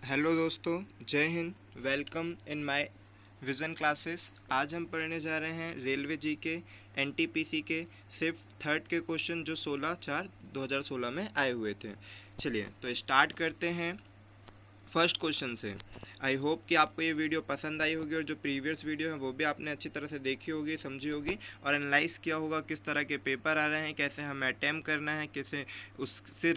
Hello दोस्तों, जय Hind. Welcome in my vision classes. आज हम पढ़ने जा रहे हैं रेलवे जी के एनटीपीसी के सिर्फ थर्ड के क्वेश्चन जो 16/4/2016 में आए हुए थे। चलिए तो स्टार्ट करते हैं फर्स्ट क्वेश्चन से। आई होप कि आपको ये वीडियो पसंद आई होगी और जो प्रीवियस वीडियो है वो भी आपने अच्छी तरह से देखी होगी, समझी होगी और एनालाइज किया होगा किस तरह के पेपर आ रहे हैं, कैसे हमें अटैम्प्ट करना है, कैसे उससे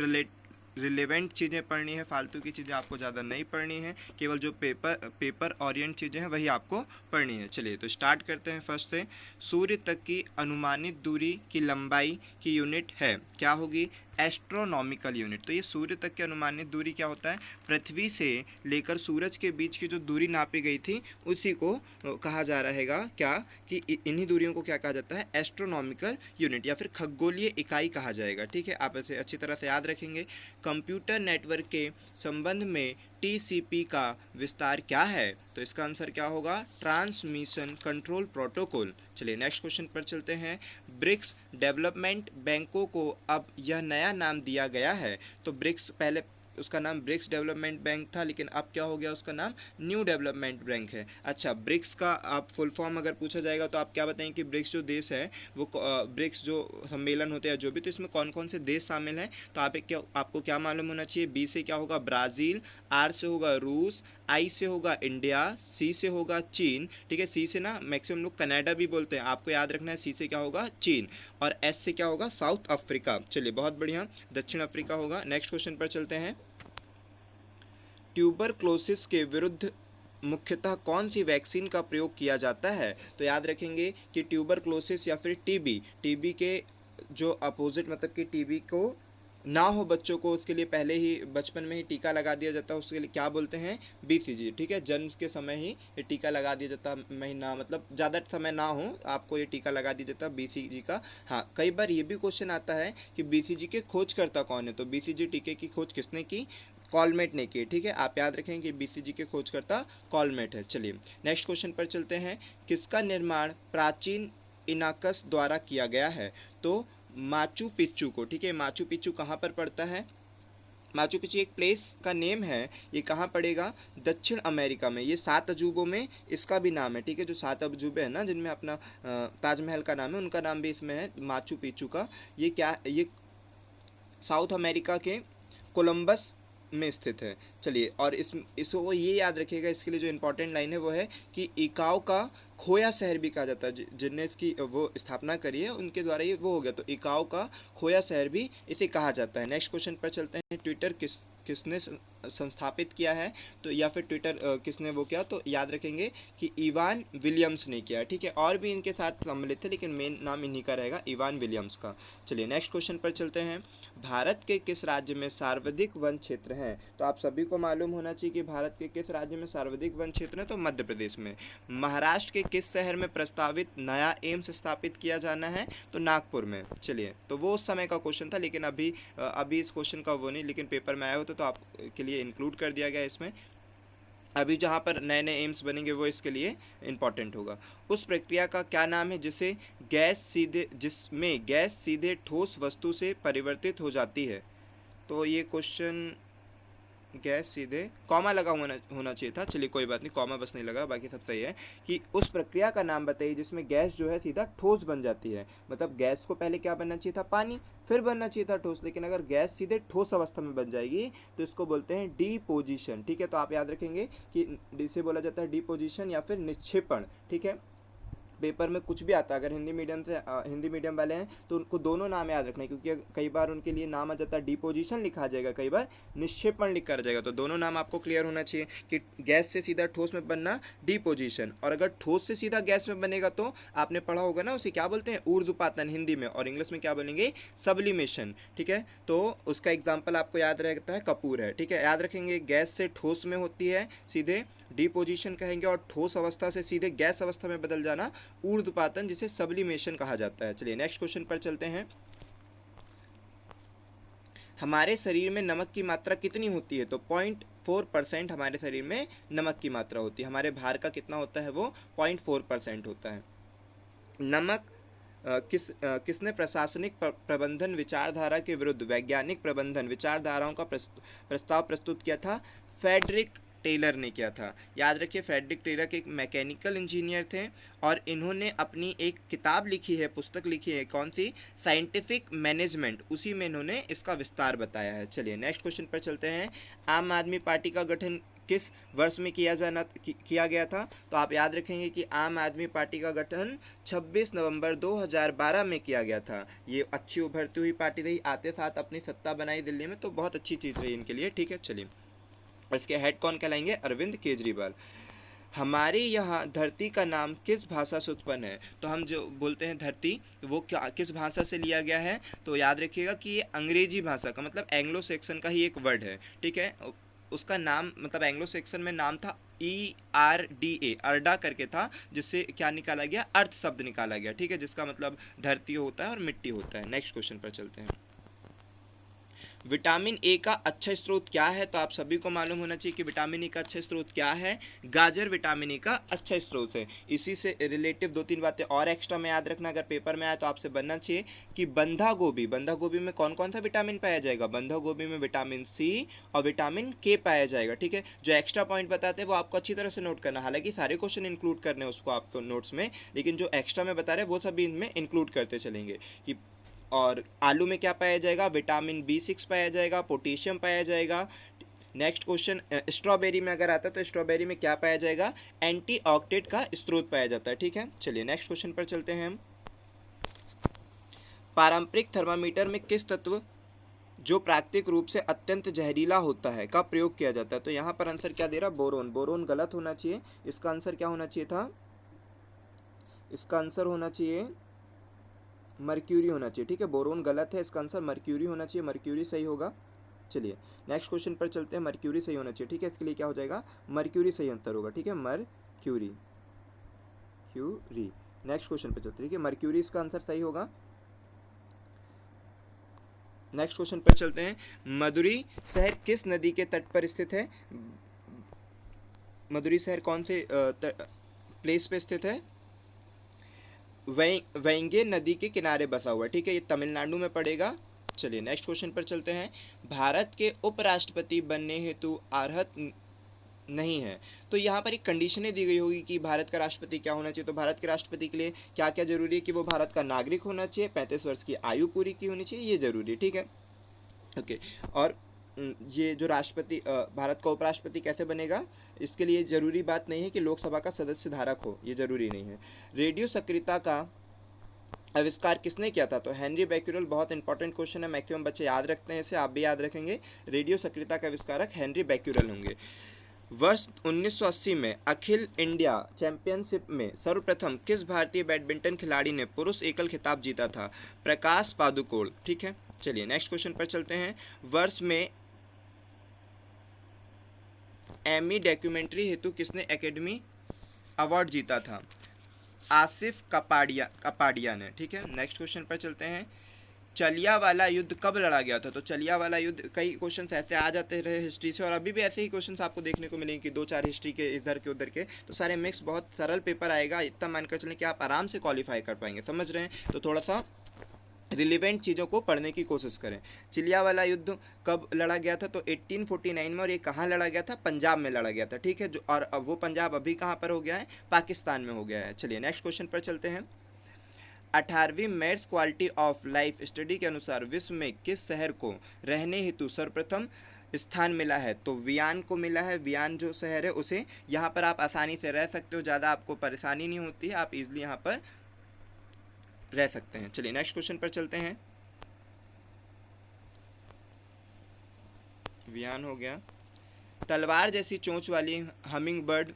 रिलेवेंट चीज़ें पढ़नी है। फालतू की चीज़ें आपको ज़्यादा नहीं पढ़नी है, केवल जो पेपर ओरिएंट चीज़ें हैं वही आपको पढ़नी है। चलिए तो स्टार्ट करते हैं फर्स्ट से। सूर्य तक की अनुमानित दूरी की लंबाई की यूनिट है, क्या होगी? Astronomical unit. तो ये सूर्य तक की अनुमानित दूरी क्या होता है? पृथ्वी से लेकर सूरज के बीच की जो दूरी नापी गई थी उसी को कहा जा रहेगा क्या कि इन्हीं दूरियों को क्या कहा जाता है? एस्ट्रोनॉमिकल यूनिट या फिर खगोलीय इकाई कहा जाएगा। ठीक है, आप इसे अच्छी तरह से याद रखेंगे। कंप्यूटर नेटवर्क के संबंध में टीसीपी का विस्तार क्या है? तो इसका आंसर क्या होगा? Transmission control protocol. चलिए नेक्स्ट क्वेश्चन पर चलते हैं। ब्रिक्स डेवलपमेंट बैंकों को अब यह नया नाम दिया गया है। तो ब्रिक्स पहले उसका नाम ब्रिक्स डेवलपमेंट बैंक था, लेकिन अब क्या हो गया? उसका नाम न्यू डेवलपमेंट बैंक है। अच्छा, ब्रिक्स का आप फुल फॉर्म अगर पूछा जाएगा तो आप क्या बताएंगे कि ब्रिक्स जो देश है वो ब्रिक्स जो सम्मेलन होते हैं जो भी, तो इसमें कौन कौन से देश शामिल हैं? तो आपको क्या मालूम होना चाहिए? बी से क्या होगा? ब्राज़ील। आर से होगा रूस। आई से होगा इंडिया। सी से होगा चीन। ठीक है, सी से ना मैक्सिमम लोग कनाडा भी बोलते हैं, आपको याद रखना है सी से क्या होगा? चीन। और एस से क्या होगा? South Africa. चलिए बहुत बढ़िया, दक्षिण अफ्रीका होगा। नेक्स्ट क्वेश्चन पर चलते हैं। ट्यूबरक्लोसिस के विरुद्ध मुख्यतः कौन सी वैक्सीन का प्रयोग किया जाता है? तो याद रखेंगे कि ट्यूबरक्लोसिस या फिर टीबी, टीबी के जो अपोजिट मतलब कि टीबी को ना हो बच्चों को, उसके लिए पहले ही बचपन में ही टीका लगा दिया जाता है। उसके लिए क्या बोलते हैं? बीसीजी। ठीक है, जन्म के समय ही ये टीका लगा दिया जाता, महीना मतलब ज़्यादा समय ना हो आपको ये टीका लगा दिया जाता बीसीजी का। हाँ, कई बार ये भी क्वेश्चन आता है कि बीसीजी के खोजकर्ता कौन है? तो बीसीजी टीके की खोज किसने की? कॉलमेट ने की। ठीक है, आप याद रखेंगे कि बीसीजी के खोजकर्ता कॉलमेट है। चलिए नेक्स्ट क्वेश्चन पर चलते हैं। किसका निर्माण प्राचीन इनाकस द्वारा किया गया है? तो माचू पिच्चू को। ठीक है, माचू पिच्चू कहाँ पर पड़ता है? माचू पिच्चू एक प्लेस का नेम है। ये कहाँ पड़ेगा? दक्षिण अमेरिका में। ये 7 अजूबों में इसका भी नाम है। ठीक है, जो 7 अजूबे हैं ना जिनमें अपना ताजमहल का नाम है, उनका नाम भी इसमें है, माचू पिच्चू का। ये साउथ अमेरिका के कोलंबस में स्थित है। चलिए, और इसको ये याद रखिएगा, इसके लिए जो इंपॉर्टेंट लाइन है वो है कि इकाओ का खोया शहर भी कहा जाता है। जिनने इसकी वो स्थापना करी है उनके द्वारा ये वो हो गया, तो इकाओ का खोया शहर भी इसे कहा जाता है। नेक्स्ट क्वेश्चन पर चलते हैं। ट्विटर किसने संस्थापित किया है? तो या फिर ट्विटर किसने वो किया? तो याद रखेंगे कि इवान विलियम्स ने किया। ठीक है, और भी इनके साथ सम्मिलित थे लेकिन मेन नाम इन्हीं का रहेगा, इवान विलियम्स का। चलिए नेक्स्ट क्वेश्चन पर चलते हैं। भारत के किस राज्य में सर्वाधिक वन क्षेत्र हैं? तो आप सभी को मालूम होना चाहिए कि भारत के किस राज्य में सर्वाधिक वन क्षेत्र है? तो मध्य प्रदेश में। महाराष्ट्र के किस शहर में प्रस्तावित नया एम्स स्थापित किया जाना है? तो नागपुर में। चलिए, तो वो उस समय का क्वेश्चन था, लेकिन अभी इस क्वेश्चन का वो नहीं, लेकिन पेपर में आया होता तो आपके लिए इंक्लूड कर दिया गया इसमें। अभी जहाँ पर नए नए एम्स बनेंगे वो इसके लिए इंपॉर्टेंट होगा। उस प्रक्रिया का क्या नाम है जिसमें गैस सीधे ठोस वस्तु से परिवर्तित हो जाती है? तो ये क्वेश्चन गैस सीधे कॉमा लगा होना चाहिए था। चलिए कोई बात नहीं, कॉमा बस नहीं लगा, बाकी सब सही है। कि उस प्रक्रिया का नाम बताइए जिसमें गैस जो है सीधा ठोस बन जाती है। मतलब गैस को पहले क्या बनना चाहिए था? पानी, फिर बनना चाहिए था ठोस, लेकिन अगर गैस सीधे ठोस अवस्था में बन जाएगी तो इसको बोलते हैं डीपोजिशन। ठीक है, तो आप याद रखेंगे कि इसे बोला जाता है डीपोजिशन या फिर निक्षेपण। ठीक है, पेपर में कुछ भी आता है, अगर हिंदी मीडियम वाले हैं तो उनको दोनों नाम याद रखना है, क्योंकि कई बार उनके लिए नाम आ जाता है डिपोजिशन लिखा जाएगा, कई बार निक्षेपण लिखा जाएगा। तो दोनों नाम आपको क्लियर होना चाहिए कि गैस से सीधा ठोस में बनना डिपोजिशन, और अगर ठोस से सीधा गैस में बनेगा तो आपने पढ़ा होगा ना, उसे क्या बोलते हैं? ऊर्ध्वपातन हिंदी में, और इंग्लिश में क्या बोलेंगे? सब्लिमेशन। ठीक है, तो उसका एग्जाम्पल आपको याद रहता है, कपूर है। ठीक है, याद रखेंगे गैस से ठोस में होती है सीधे डिपोजिशन कहेंगे, और ठोस अवस्था से सीधे गैस अवस्था में बदल जाना ऊर्ध्वपातन, जिसे सब्लिमेशन कहा जाता है। चलिए नेक्स्ट क्वेश्चन पर चलते हैं। हमारे शरीर में नमक की मात्रा कितनी होती है? तो 0.4% हमारे शरीर में नमक की मात्रा होती है। हमारे भार का कितना होता है? वो 0.4% होता है। नमक किसने प्रशासनिक प्रबंधन विचारधारा के विरुद्ध वैज्ञानिक प्रबंधन विचारधाराओं का प्रस्ताव प्रस्तुत किया था? फ्रेडरिक टेलर ने किया था। याद रखिए, फ्रेडरिक टेलर एक मैकेनिकल इंजीनियर थे और इन्होंने अपनी एक किताब लिखी है, पुस्तक लिखी है, कौन सी, साइंटिफिक मैनेजमेंट, उसी में इन्होंने इसका विस्तार बताया है। चलिए नेक्स्ट क्वेश्चन पर चलते हैं। आम आदमी पार्टी का गठन किस वर्ष में किया गया था? तो आप याद रखेंगे कि आम आदमी पार्टी का गठन 26 नवंबर 2012 में किया गया था। ये अच्छी उभरती हुई पार्टी रही, आते साथ अपनी सत्ता बनाई दिल्ली में, तो बहुत अच्छी चीज़ रही इनके लिए। ठीक है, चलिए। इसके हेड कौन कहलाएंगे? अरविंद केजरीवाल। हमारे यहाँ धरती का नाम किस भाषा से उत्पन्न है? तो हम जो बोलते हैं धरती, वो क्या किस भाषा से लिया गया है? तो याद रखिएगा कि ये अंग्रेजी भाषा का, मतलब एंग्लो सेक्सन का ही एक वर्ड है। ठीक है, उसका नाम, मतलब एंग्लो सेक्सन में नाम था ERDA, अर्डा करके था, जिससे क्या निकाला गया? अर्थ शब्द निकाला गया। ठीक है, जिसका मतलब धरती होता है और मिट्टी होता है। नेक्स्ट क्वेश्चन पर चलते हैं। विटामिन ए का अच्छा स्रोत क्या है? तो आप सभी को मालूम होना चाहिए कि विटामिन ए का अच्छा स्रोत क्या है। गाजर विटामिन ए का अच्छा स्रोत है। इसी से रिलेटिव 2-3 बातें और एक्स्ट्रा में याद रखना, अगर पेपर में आए तो आपसे बनना चाहिए कि बंधा गोभी में कौन कौन सा विटामिन पाया जाएगा? बंधा गोभी में विटामिन सी और विटामिन के पाया जाएगा। ठीक है, जो एक्स्ट्रा पॉइंट बताते हैं वो आपको अच्छी तरह से नोट करना। हालांकि सारे क्वेश्चन इंक्लूड करने उसको आपको नोट्स में, लेकिन जो एक्स्ट्रा में बता रहे हैं वो सभी इनमें इंक्लूड करते चलेंगे। कि और आलू में क्या पाया जाएगा? विटामिन B6 पाया जाएगा, पोटेशियम पाया जाएगा। नेक्स्ट क्वेश्चन, स्ट्रॉबेरी में अगर आता है तो स्ट्रॉबेरी में क्या पाया जाएगा? एंटीऑक्सीडेंट का स्रोत पाया जाता है। ठीक है, चलिए नेक्स्ट क्वेश्चन पर चलते हैं हम। पारंपरिक थर्मामीटर में किस तत्व, जो प्राकृतिक रूप से अत्यंत जहरीला होता है, का प्रयोग किया जाता है? तो यहाँ पर आंसर क्या दे रहा? बोरोन। बोरोन गलत होना चाहिए। इसका आंसर क्या होना चाहिए था? इसका आंसर होना चाहिए मर्क्यूरी होना चाहिए। ठीक है, बोरोन गलत है, इसका आंसर मर्क्यूरी होना चाहिए। मर्क्यूरी सही होगा। चलिए नेक्स्ट क्वेश्चन पर चलते हैं। मर्क्यूरी सही होना चाहिए। ठीक है, इसके लिए क्या हो जाएगा? मर्क्यूरी सही आंसर होगा। ठीक है, मर्क्यूरी, क्यूरी। नेक्स्ट क्वेश्चन पर चलते हैं। ठीक है, मर्क्यूरी इसका आंसर सही होगा। नेक्स्ट क्वेश्चन पर चलते हैं। मदुरै शहर किस नदी के तट पर स्थित है? मदुरै शहर कौन से प्लेस पे स्थित है? वैंगे नदी के किनारे बसा हुआ है। ठीक है, ये तमिलनाडु में पड़ेगा। चलिए नेक्स्ट क्वेश्चन पर चलते हैं। भारत के उपराष्ट्रपति बनने हेतु अर्हत नहीं है, तो यहाँ पर एक कंडीशनें दी गई होगी कि भारत का राष्ट्रपति क्या होना चाहिए। तो भारत के राष्ट्रपति के लिए क्या क्या जरूरी है? कि वो भारत का नागरिक होना चाहिए, 35 वर्ष की आयु पूरी की होनी चाहिए, ये जरूरी है। ठीक है, ओके। और ये जो राष्ट्रपति, भारत का उपराष्ट्रपति कैसे बनेगा? इसके लिए ज़रूरी बात नहीं है कि लोकसभा का सदस्य धारक हो, ये ज़रूरी नहीं है। रेडियो सक्रियता का आविष्कार किसने किया था? तो हेनरी बैक्यूरेल। बहुत इंपॉर्टेंट क्वेश्चन है, मैक्सिमम बच्चे याद रखते हैं इसे, आप भी याद रखेंगे। रेडियो सक्रियता का आविष्कारक हेनरी बैक्यूरेल होंगे। वर्ष 1980 में अखिल इंडिया चैंपियनशिप में सर्वप्रथम किस भारतीय बैडमिंटन खिलाड़ी ने पुरुष एकल खिताब जीता था? प्रकाश पादुकोण। ठीक है, चलिए नेक्स्ट क्वेश्चन पर चलते हैं। वर्ष में एमी डॉक्यूमेंट्री हेतु किसने एकेडमी अवार्ड जीता था? आसिफ कपाडिया ने। ठीक है, नेक्स्ट क्वेश्चन पर चलते हैं। चलिया वाला युद्ध कब लड़ा गया था? तो चलिया वाला युद्ध, कई क्वेश्चंस ऐसे आ जाते रहे हिस्ट्री से, और अभी भी ऐसे ही क्वेश्चंस आपको देखने को मिलेंगे कि 2-4 हिस्ट्री के इधर के उधर के, तो सारे मिक्स, बहुत सरल पेपर आएगा। इतना मानकर चलें कि आप आराम से क्वालिफाई कर पाएंगे। समझ रहे हैं? तो थोड़ा सा रिलेवेंट चीज़ों को पढ़ने की कोशिश करें। चिलिया वाला युद्ध कब लड़ा गया था? तो 1849 में, और ये कहाँ लड़ा गया था? पंजाब में लड़ा गया था। ठीक है, जो, और अब वो पंजाब अभी कहाँ पर हो गया है? पाकिस्तान में हो गया है। चलिए नेक्स्ट क्वेश्चन पर चलते हैं। 18वीं Mercer's quality of life study के अनुसार विश्व में किस शहर को रहने हेतु सर्वप्रथम स्थान मिला है? तो वियन को मिला है। वियन जो शहर है उसे, यहाँ पर आप आसानी से रह सकते हो, ज़्यादा आपको परेशानी नहीं होती है, आप इजली यहाँ पर रह सकते हैं। चलिए नेक्स्ट क्वेश्चन पर चलते हैं। वियन हो गया। तलवार जैसी चोंच वाली हमिंग बर्ड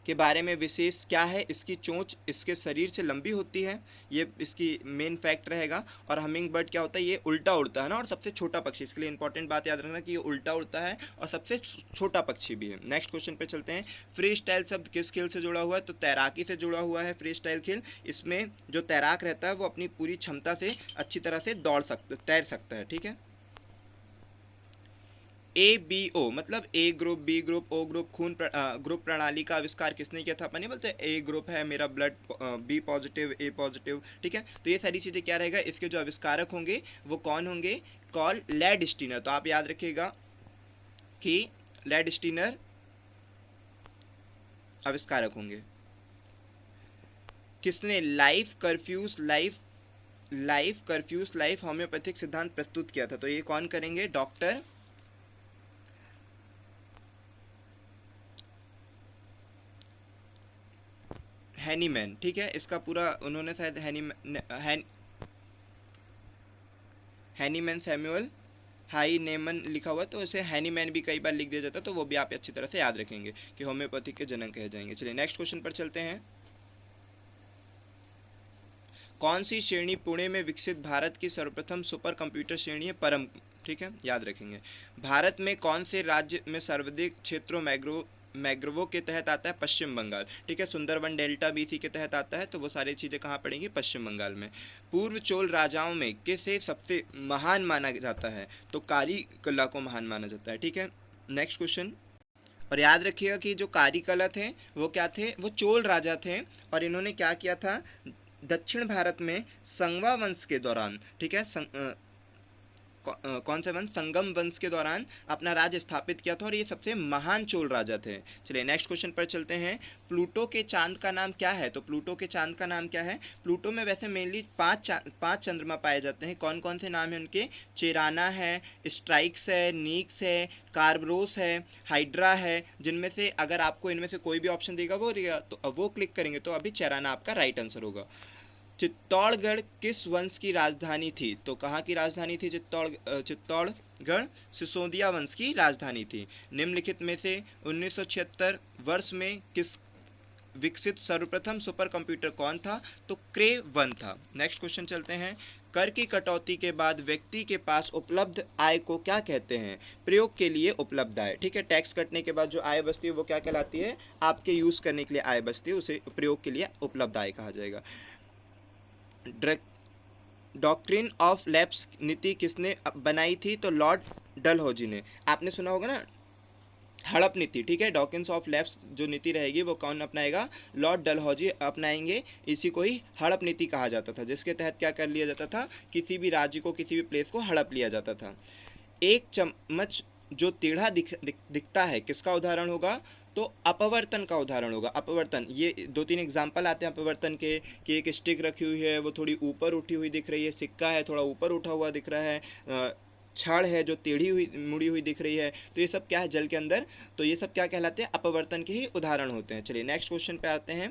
के बारे में विशेष क्या है? इसकी चोंच इसके शरीर से लंबी होती है, ये इसकी मेन फैक्ट रहेगा। और हमिंग बर्ड क्या होता है? ये उल्टा उड़ता है ना, और सबसे छोटा पक्षी। इसके लिए इंपॉर्टेंट बात याद रखना कि ये उल्टा उड़ता है और सबसे छोटा पक्षी भी है। नेक्स्ट क्वेश्चन पे चलते हैं। फ्री स्टाइल शब्द किस खेल से जुड़ा हुआ है? तो तैराकी से जुड़ा हुआ है फ्री स्टाइल खेल। इसमें जो तैराक रहता है वो अपनी पूरी क्षमता से अच्छी तरह से तैर सकता है। ठीक है, ABO मतलब A group, B group, O group, खून ग्रुप प्रणाली का आविष्कार किसने किया था? अपन नहीं बोलते ए ग्रुप है मेरा ब्लड, बी पॉजिटिव, ए पॉजिटिव। ठीक है, तो ये सारी चीज़ें क्या रहेगा? इसके जो आविष्कारक होंगे वो कौन होंगे? Karl Landsteiner. तो आप याद रखिएगा कि लैंडस्टीनर आविष्कारक होंगे। किसने लाइफ कर्फ्यूज लाइफ होम्योपैथिक सिद्धांत प्रस्तुत किया था? तो ये कौन करेंगे? Doctor Hahnemann. ठीक है, इसका पूरा उन्होंने शायद हैनीमैन सैमुअल हाईनेमन लिखा हुआ, तो इसे हैनीमैन भी कई बार लिख दिया जाता है, तो वो भी आप अच्छी तरह से याद रखेंगे कि होम्योपैथी के जनक कहे जाएंगे। चलिए नेक्स्ट क्वेश्चन पर चलते हैं। कौन सी श्रेणी पुणे में विकसित भारत की सर्वप्रथम सुपर कंप्यूटर श्रेणी है? परम। ठीक है, याद रखेंगे। भारत में कौन से राज्य में सर्वाधिक क्षेत्रों मैग्रोवो के तहत आता है? पश्चिम बंगाल। ठीक है, सुंदरवन डेल्टा भी इसी के तहत आता है, तो वो सारी चीज़ें कहाँ पड़ेंगी? पश्चिम बंगाल में। पूर्व चोल राजाओं में किसे सबसे महान माना जाता है? तो कारी कला को महान माना जाता है। ठीक है, नेक्स्ट क्वेश्चन। और याद रखिएगा कि जो कारी कला थे वो क्या थे? वो चोल राजा थे, और इन्होंने क्या किया था? दक्षिण भारत में संगवा वंश के दौरान, ठीक है, कौन से वंश? संगम वंश के दौरान अपना राज्य स्थापित किया था, और ये सबसे महान चोल राजा थे। चलिए नेक्स्ट क्वेश्चन पर चलते हैं। प्लूटो के चांद का नाम क्या है? तो प्लूटो के चांद का नाम क्या है? प्लूटो में वैसे मेनली पांच चंद्रमा पाए जाते हैं। कौन कौन से नाम हैं उनके? चेराना है, स्ट्राइक्स है, नीक्स है, कार्बरोस है, हाइड्रा है, जिनमें से अगर आपको इनमें से कोई भी ऑप्शन देगा तो वो क्लिक करेंगे तो अभी चेराना आपका राइट आंसर होगा। चित्तौड़गढ़ किस वंश की राजधानी थी? तो कहाँ की राजधानी थी चित्तौड़गढ़? सिसोदिया वंश की राजधानी थी। निम्नलिखित में से 1976 वर्ष में किस विकसित सर्वप्रथम सुपर कंप्यूटर कौन था? तो क्रे 1 था। नेक्स्ट क्वेश्चन चलते हैं। कर की कटौती के बाद व्यक्ति के पास उपलब्ध आय को क्या कहते हैं? प्रयोग के लिए उपलब्ध आय। ठीक है, टैक्स कटने के बाद जो आय बचती है वो क्या कहलाती है? आपके यूज़ करने के लिए आय बचती है, उसे प्रयोग के लिए उपलब्ध आय कहा जाएगा। डॉक्ट्रिन ऑफ लैप्स नीति किसने बनाई थी? तो लॉर्ड डलहौजी ने। आपने सुना होगा ना हड़प नीति। ठीक है, डॉक्ट्रिन ऑफ लैप्स जो नीति रहेगी वो कौन अपनाएगा? लॉर्ड डलहौजी अपनाएंगे। इसी को ही हड़प नीति कहा जाता था, जिसके तहत क्या कर लिया जाता था? किसी भी राज्य को, किसी भी प्लेस को हड़प लिया जाता था। एक चम्मच जो टेढ़ा दिखता है, किसका उदाहरण होगा? तो अपवर्तन का उदाहरण होगा। अपवर्तन, ये 2-3 एग्जाम्पल आते हैं अपवर्तन के, कि एक स्टिक रखी हुई है वो थोड़ी ऊपर उठी हुई दिख रही है, सिक्का है थोड़ा ऊपर उठा हुआ दिख रहा है, छड़ है जो टेढ़ी हुई मुड़ी हुई दिख रही है, तो ये सब क्या है? जल के अंदर। तो ये सब क्या कहलाते हैं? अपवर्तन के ही उदाहरण होते हैं। चलिए नेक्स्ट क्वेश्चन पे आते हैं।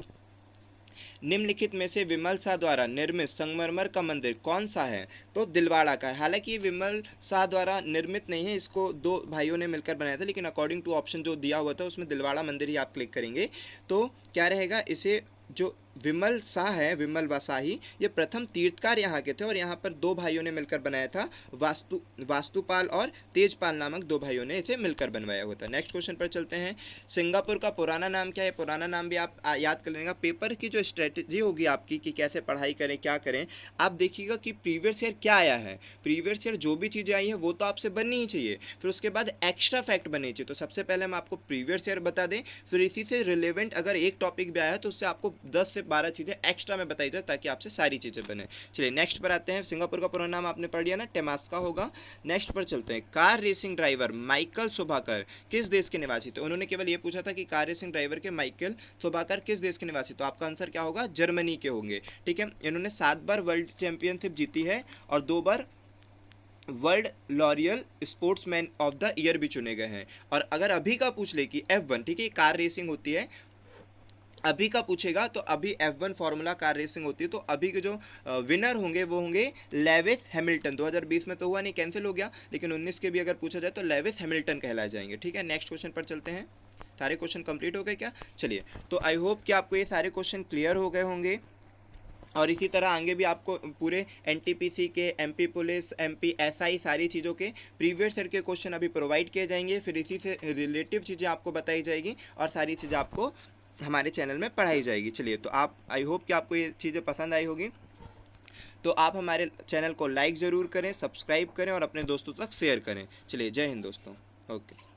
निम्नलिखित में से विमल शाह द्वारा निर्मित संगमरमर का मंदिर कौन सा है? तो दिलवाड़ा का है। हालांकि ये विमल शाह द्वारा निर्मित नहीं है, इसको 2 भाइयों ने मिलकर बनाया था, लेकिन अकॉर्डिंग टू ऑप्शन जो दिया हुआ था उसमें दिलवाड़ा मंदिर ही आप क्लिक करेंगे तो क्या रहेगा? इसे जो विमल शाह है, विमल व शाही, ये प्रथम तीर्थकार यहाँ के थे, और यहाँ पर 2 भाइयों ने मिलकर बनाया था। वास्तुपाल और तेजपाल नामक 2 भाइयों ने इसे मिलकर बनवाया हुआ था। नेक्स्ट क्वेश्चन पर चलते हैं। सिंगापुर का पुराना नाम क्या है? पुराना नाम भी आप याद कर लेंगे। पेपर की जो स्ट्रेटेजी होगी आपकी कि कैसे पढ़ाई करें, क्या करें, आप देखिएगा कि प्रीवियस ईयर क्या आया है। प्रीवियस ईयर जो भी चीज़ें आई है वो तो आपसे बननी ही चाहिए, फिर उसके बाद एक्स्ट्रा फैक्ट बननी चाहिए। तो सबसे पहले हम आपको प्रीवियस ईयर बता दें, फिर इसी से रिलेवेंट अगर एक टॉपिक भी आया है तो उससे आपको 10 से 12 चीज़ें एक्स्ट्रा में बताई जाए, ताकि आपसे सारी चीज़ें बने। चलिए नेक्स्ट पर आते हैं। सिंगापुर का पूरा नाम आपने पढ़ लिया ना, टेमास्का होगा। नेक्स्ट पर चलते हैं। कार रेसिंग ड्राइवर माइकल शुभाकर किस देश के निवासी थे? उन्होंने केवल ये पूछा था कि कार रेसिंग ड्राइवर के माइकल शुभाकर किस देश के निवासी, तो आपका आंसर क्या होगा? जर्मनी के होंगे। ठीक है, इन्होंने 7 बार वर्ल्ड चैंपियनशिप जीती है और 2 बार world Laureus sportsman of the year भी चुने गए हैं। और अगर अभी का पूछ ले कि F1, ठीक है, कार रेसिंग होती है, अभी का पूछेगा तो अभी F1 फार्मूला कार रेसिंग होती है, तो अभी के जो विनर होंगे वो होंगे लेविस हैमिल्टन। 2020 में तो हुआ नहीं, कैंसिल हो गया, लेकिन 19 के भी अगर पूछा जाए तो लेविस हैमिल्टन कहलाए जाएंगे। ठीक है, नेक्स्ट क्वेश्चन पर चलते हैं। सारे क्वेश्चन कंप्लीट हो गए क्या? चलिए, तो आई होप कि आपको ये सारे क्वेश्चन क्लियर हो गए होंगे, और इसी तरह आगे भी आपको पूरे NTPC के, MP पुलिस, MP SI सारी चीज़ों के प्रीवियस ईयर के क्वेश्चन अभी प्रोवाइड किए जाएंगे, फिर इसी से रिलेटिव चीज़ें आपको बताई जाएगी, और सारी चीज़ें आपको हमारे चैनल में पढ़ाई जाएगी। चलिए, तो आप आई होप कि आपको ये चीज़ें पसंद आई होगी, तो आप हमारे चैनल को लाइक ज़रूर करें, सब्सक्राइब करें और अपने दोस्तों तक शेयर करें। चलिए, जय हिंद दोस्तों। ओके।